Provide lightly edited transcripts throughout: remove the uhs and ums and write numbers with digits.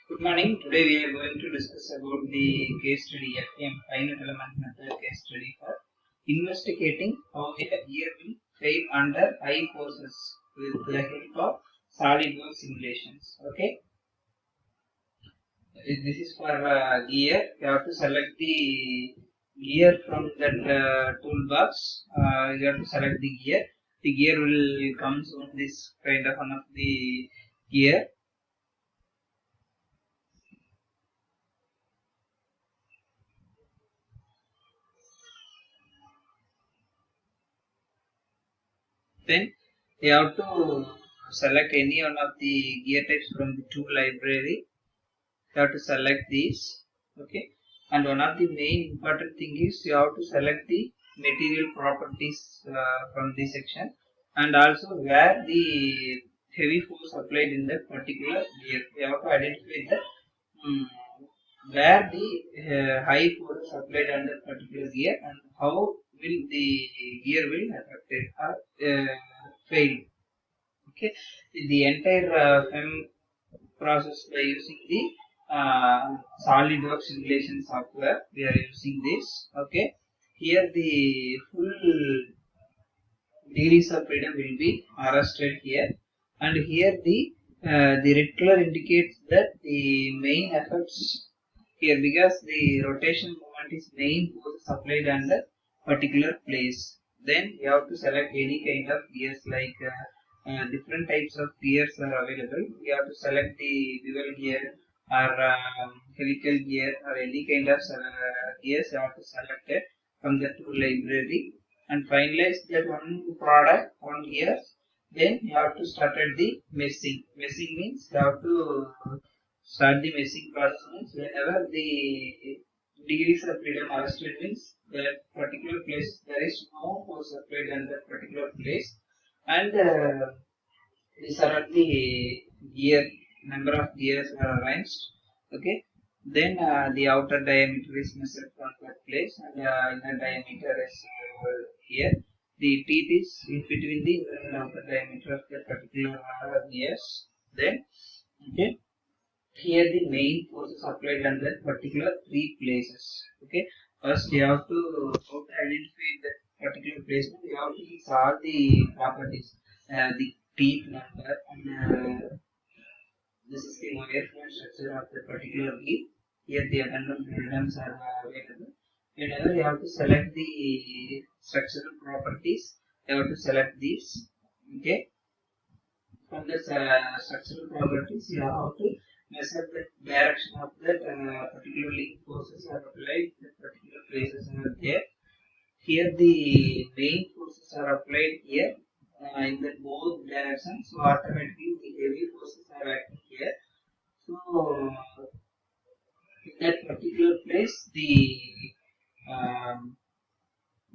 Good morning. Today we are going to discuss about the case study FEM finite element method case study for investigating how a gear will fail under high forces with the help of SolidWorks simulations. Okay, this is for gear. You have to select the gear from that toolbox. You have to select the gear. The gear will comes on this kind of one of the gear. Then you have to select any one of the gear types from the tool library. You have to select these. Okay. And one of the main important thing is you have to select the material properties from this section, and also where the heavy force applied in that particular gear. You have to identify the where the high force applied on that particular gear and how will the gear will affected or fail. Okay, the entire FEM process by using the SolidWorks simulation software we are using this. Okay, here the full degrees of freedom will be arrested here, and here the red color indicates that the main effects here, because the rotation moment is main force applied under particular place. Then you have to select any kind of gears, like different types of gears are available. You have to select the bevel gear or helical gear or any kind of gears. You have to select it from the tool library and finalize that one product on gears. Then you have to start at the meshing. Meshing means you have to start the meshing process means whenever the degrees of freedom arrested means that particular place there is no force applied on that particular place, and these are all the gear number of gears are arranged. Okay, then the outer diameter is measured from that place, and inner diameter is here. The teeth is in between the inner and outer diameter of that particular gears. Then okay, here the main forces applied on that particular three places. Okay, first you have to identify that particular place. You have to use all the properties, the teeth number, and this is the wire frame structure of the particular wheel. Here the addendum freedoms are available. Whenever you have to select the structural properties, you have to select these. Okay, from the structural properties you have to measure the direction of that particular link forces are applied at particular places are there. Here the main forces are applied here in the both directions, so automatically the heavy forces are acting here. So in that particular place the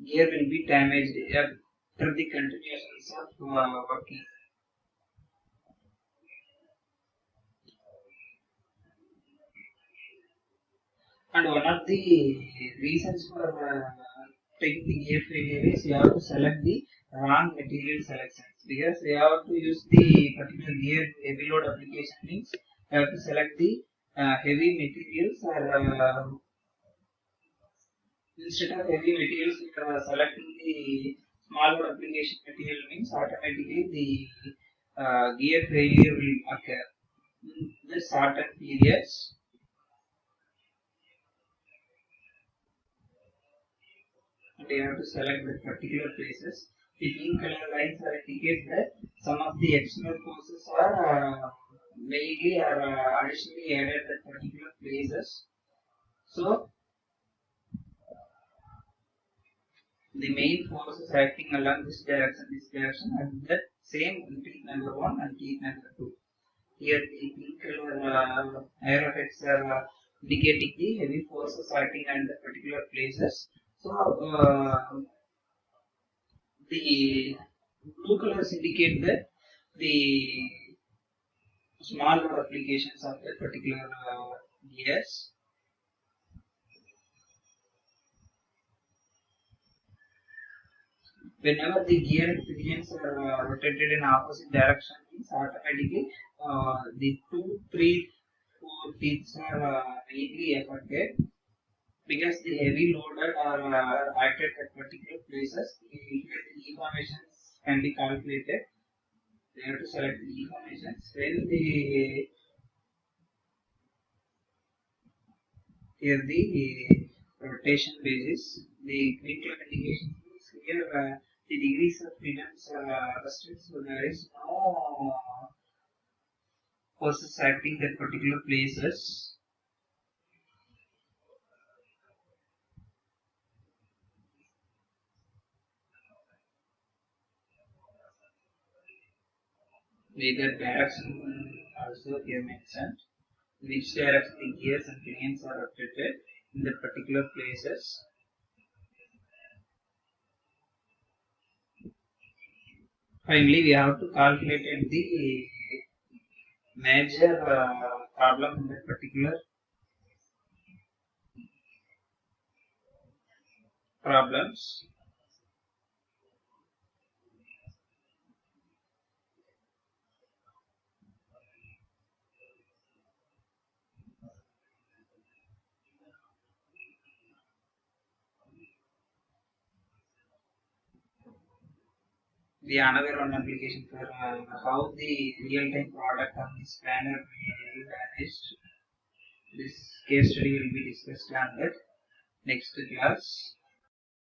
gear will be damaged after the continuations of working. And one of the reasons for taking the gear failure is you have to select the wrong material selections, because you have to use the particular gear heavy load application means you have to select the heavy materials, or instead of heavy materials you are selecting the small load application material means automatically the gear failure will occur in the certain periods. And you have to select the particular places. The green color lines are indicate that some of the external forces are mainly or additionally added at particular places. So the main force is acting along this direction, and that same teeth number 1 and teeth number 2. Here the green color arrowheads are indicating the heavy forces acting on the particular places. So the blue colors indicate that the small load applications of that particular gears. Whenever the gear pinions are rotated in opposite direction, means automatically the 2, 3, 4, teeth are mainly affected because the heavy loaded are acted at particular places. Here the deformations can be calculated. They have to select the deformations. When the here the rotation basis, the critical indication is here the degrees of freedoms are restricted, so there is no forces acting at particular places. Neither direction also here mentioned. Which direction the gears and pinions are rotated in the particular places. Finally, we have to calculate the major problem in that particular problems. The another one application for how the real-time product on this planner will be managed. This case study will be discussed on that next class.